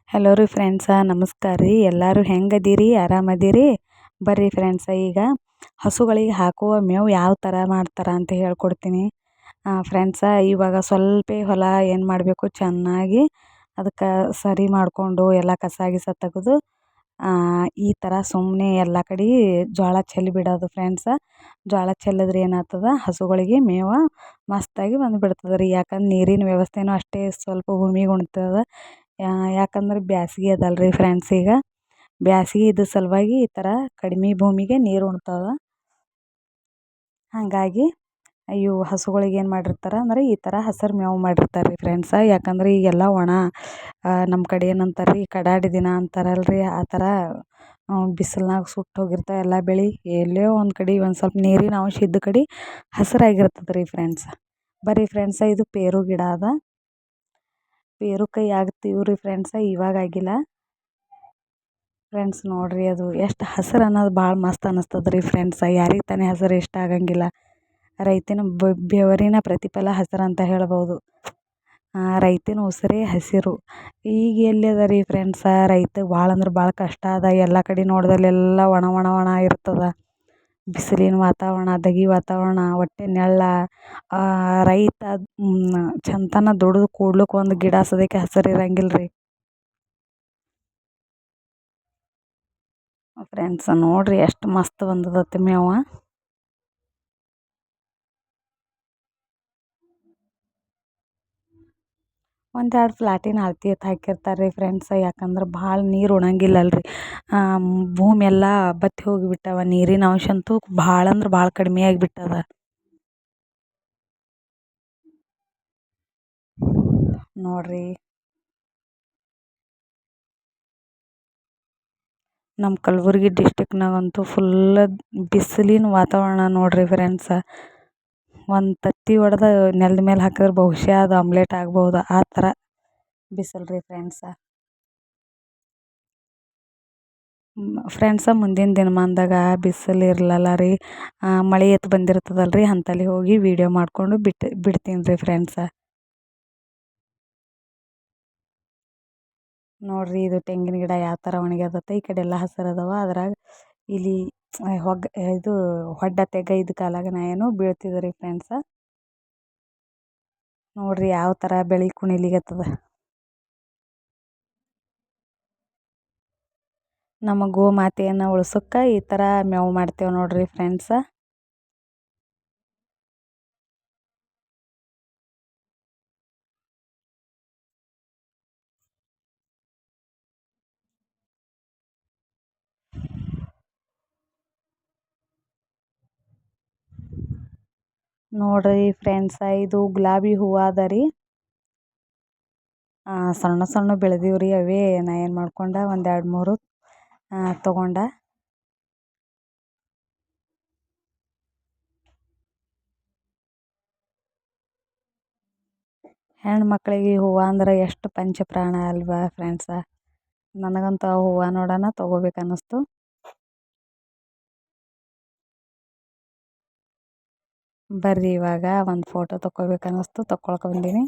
Hello ರೀ friends, ನಮಸ್ಕಾರ ರೀ. ಎಲ್ಲರೂ ಹೆಂಗದೀರಿ? ಆರಾಮದೀರಿ? ಬರ್ರಿ ಫ್ರೆಂಡ್ಸ, ಈಗ ಹಸುಗಳಿಗೆ ಹಾಕುವ ಮೇವು ಯಾವ ಥರ ಮಾಡ್ತಾರೆ ಅಂತ ಹೇಳ್ಕೊಡ್ತೀನಿ ಫ್ರೆಂಡ್ಸ. ಇವಾಗ ಸ್ವಲ್ಪ ಹೊಲ ಏನು ಮಾಡಬೇಕು, ಚೆನ್ನಾಗಿ ಅದಕ್ಕೆ ಸರಿ ಮಾಡಿಕೊಂಡು ಎಲ್ಲ ಕಸ ಗಿಸ ತೆಗೆದು ಈ ಥರ ಸುಮ್ಮನೆ ಎಲ್ಲ ಕಡೆ ಜೋಳ ಚೆಲ್ಲಿ ಬಿಡೋದು ಫ್ರೆಂಡ್ಸ. ಜೋಳ ಚೆಲ್ಲಿದ್ರೆ ಏನಾಗ್ತದ, ಹಸುಗಳಿಗೆ ಮೇವು ಮಸ್ತಾಗಿ ಬಂದುಬಿಡ್ತದೆ ರೀ. ಯಾಕಂದ್ರೆ ನೀರಿನ ವ್ಯವಸ್ಥೆನೂ ಅಷ್ಟೇ ಸ್ವಲ್ಪ ಭೂಮಿಗೆ ಉಣ್ತದ. ಯಾಕಂದ್ರೆ ಬ್ಯಾಸ್ಗೆ ಅದಲ್ರಿ ಫ್ರೆಂಡ್ಸ್. ಈಗ ಬ್ಯಾಸ್ಗೆ ಇದ್ದ ಸಲುವಾಗಿ ಈ ಥರ ಕಡಿಮೆ ಭೂಮಿಗೆ ನೀರು ಉಣ್ತವೆ. ಹಾಗಾಗಿ ಇವು ಹಸುಗಳಿಗೆ ಏನು ಮಾಡಿರ್ತಾರೆ ಅಂದ್ರೆ ಈ ಥರ ಹಸಿರು ಮೇವು ಮಾಡಿರ್ತಾರೆ ರೀ ಫ್ರೆಂಡ್ಸ. ಯಾಕಂದ್ರೆ ಈಗೆಲ್ಲ ಒಣ, ನಮ್ಮ ಕಡೆ ಏನಂತಾರೆ ರೀ, ಕಡಾಡಿ ದಿನ ಅಂತಾರಲ್ರಿ, ಆ ಥರ ಬಿಸಿಲ್ನಾಗ ಸುಟ್ಟು ಹೋಗಿರ್ತವೆ ಎಲ್ಲ ಬೆಳೆ. ಎಲ್ಲೋ ಒಂದು ಕಡೆ ಒಂದು ಸ್ವಲ್ಪ ನೀರಿನ ಅಂಶ ಇದ್ದ ಕಡೆ ಹಸಿರಾಗಿರ್ತದೆ ರೀ ಫ್ರೆಂಡ್ಸ. ಬರ್ರಿ ಫ್ರೆಂಡ್ಸ, ಇದು ಪೇರು ಗಿಡ ಅದ. ಪೇರುಕಾಯಿ ಆಗ್ತೀವಿ ರೀ ಫ್ರೆಂಡ್ಸ, ಇವಾಗ ಆಗಿಲ್ಲ ಫ್ರೆಂಡ್ಸ್. ನೋಡ್ರಿ ಅದು ಎಷ್ಟು ಹಸಿರು ಅನ್ನೋದು ಭಾಳ ಮಸ್ತ್ ಅನ್ನಿಸ್ತದೆ ರೀ ಫ್ರೆಂಡ್ಸ. ಯಾರಿಗೆ ತಾನೇ ಹಸಿರು ಇಷ್ಟ ಆಗಂಗಿಲ್ಲ? ರೈತನ ಬೆವರಿನ ಪ್ರತಿಫಲ ಹಸಿರು ಅಂತ ಹೇಳ್ಬೋದು. ರೈತನ ಉಸಿರೇ ಹಸಿರು. ಈಗ ಎಲ್ಲಿ ಅದ ರೀ ಫ್ರೆಂಡ್ಸ ರೈತ? ಭಾಳ ಅಂದ್ರೆ ಭಾಳ ಕಷ್ಟ ಅದ. ಎಲ್ಲ ಕಡೆ ನೋಡ್ದಲ್ಲೆಲ್ಲ ಒಣ ಒಣ ಒಣ ಇರ್ತದೆ. ಬಿಸಿಲಿನ ವಾತಾವರಣ, ದಗಿ ವಾತಾವರಣ, ಹೊಟ್ಟೆ ನೆಳ್ಳ. ರೈತ ಚಂತನ ದುಡಿದು ಕೂಡ್ಲಿಕ್ಕೆ ಒಂದು ಗಿಡ ಸದಕ್ಕೆ ಹಸಿರು ಇರಂಗಿಲ್ಲ ರೀ ಫ್ರೆಂಡ್ಸ. ನೋಡ್ರಿ ಎಷ್ಟು ಮಸ್ತ್ ಬಂದದತ್ತೆ ಮೇವು. ಒಂದೆರಡು ಫ್ಲಾಟಿನ ಅಳತೆ ಎತ್ತು ಹಾಕಿರ್ತಾರೆ ರೀ ಫ್ರೆಂಡ್ಸ. ಯಾಕಂದ್ರೆ ಭಾಳ ನೀರು ಉಣಂಗಿಲ್ಲಲ್ರಿ. ಭೂಮಿ ಎಲ್ಲ ಬತ್ತಿ ಹೋಗಿಬಿಟ್ಟವ. ನೀರಿನ ಅಂಶ ಅಂತೂ ಭಾಳ ಅಂದ್ರೆ ಭಾಳ ಕಡಿಮೆ ಆಗಿಬಿಟ್ಟದ. ನೋಡ್ರಿ, ನಮ್ಮ ಕಲಬುರ್ಗಿ ಡಿಸ್ಟಿಕ್ನಾಗಂತೂ ಫುಲ್ ಬಿಸಿಲಿನ ವಾತಾವರಣ ನೋಡ್ರಿ ಫ್ರೆಂಡ್ಸ. ಒಂದು ತತ್ತಿ ಹೊಡೆದ ನೆಲದ ಮೇಲೆ ಹಾಕಿದ್ರೆ ಬಹುಶಃ ಅದು ಆಮ್ಲೆಟ್ ಆಗ್ಬೋದು, ಆ ಥರ ಬಿಸಿಲು ರೀ ಫ್ರೆಂಡ್ಸ. ಫ್ರೆಂಡ್ಸ, ಮುಂದಿನ ದಿನಮಾನದಾಗ ಬಿಸಿಲು ಇರಲ್ಲ ರೀ, ಮಳೆ ಎತ್ತು ಬಂದಿರ್ತದಲ್ರಿ, ಅಂತಲ್ಲಿ ಹೋಗಿ ವೀಡಿಯೋ ಮಾಡಿಕೊಂಡು ಬಿಡ್ತೀನಿ ರೀ ಫ್ರೆಂಡ್ಸ. ನೋಡ್ರಿ, ಇದು ತೆಂಗಿನ ಗಿಡ ಯಾವ ಥರ ಒಣಗ್ಯದತ್ತ. ಈ ಕಡೆ ಎಲ್ಲ ಹಸಿರು ಅದಾವ. ಅದ್ರಾಗ ಇಲ್ಲಿ ಇದು ಹೊಡ್ಡತೆಗ ಇದ್ದ ಕಾಲಾಗ ನಾ ಏನು ಬೀಳ್ತಿದ್ದೆ ರೀ ಫ್ರೆಂಡ್ಸ. ನೋಡ್ರಿ ಯಾವ ಥರ ಬೆಳೆ ಕುಣಿಲಿಕತ್ತದ. ನಮ್ಮ ಗೋಮಾತೆಯನ್ನು ಉಳ್ಸೋಕ್ಕೆ ಈ ಥರ ಮೇವು ಮಾಡ್ತೇವೆ ನೋಡ್ರಿ ಫ್ರೆಂಡ್ಸ. ನೋಡ್ರಿ ಫ್ರೆಂಡ್ಸ, ಇದು ಗುಲಾಬಿ ಹೂವು ಅದ ರೀ. ಸಣ್ಣ ಸಣ್ಣ ಬೆಳೆದೀವ್ರಿ. ಅವೇ ನಾ ಏನು ಮಾಡ್ಕೊಂಡೆ, ಒಂದು 2-3 ತೊಗೊಂಡೆ. ಹೆಣ್ಮಕ್ಳಿಗೆ ಹೂವು ಅಂದ್ರೆ ಎಷ್ಟು ಪಂಚಪ್ರಾಣ ಅಲ್ವಾ ಫ್ರೆಂಡ್ಸ. ನನಗಂತೂ ಆ ಹೂವು ನೋಡೋಣ ತೊಗೋಬೇಕು ಅನ್ನಿಸ್ತು. ಬರ್ರಿ, ಇವಾಗ ಒಂದು ಫೋಟೋ ತೊಗೋಬೇಕು ಅನ್ನಿಸ್ತು, ತೊಗೊಳಕ್ಕೆ ಬಂದೀನಿ.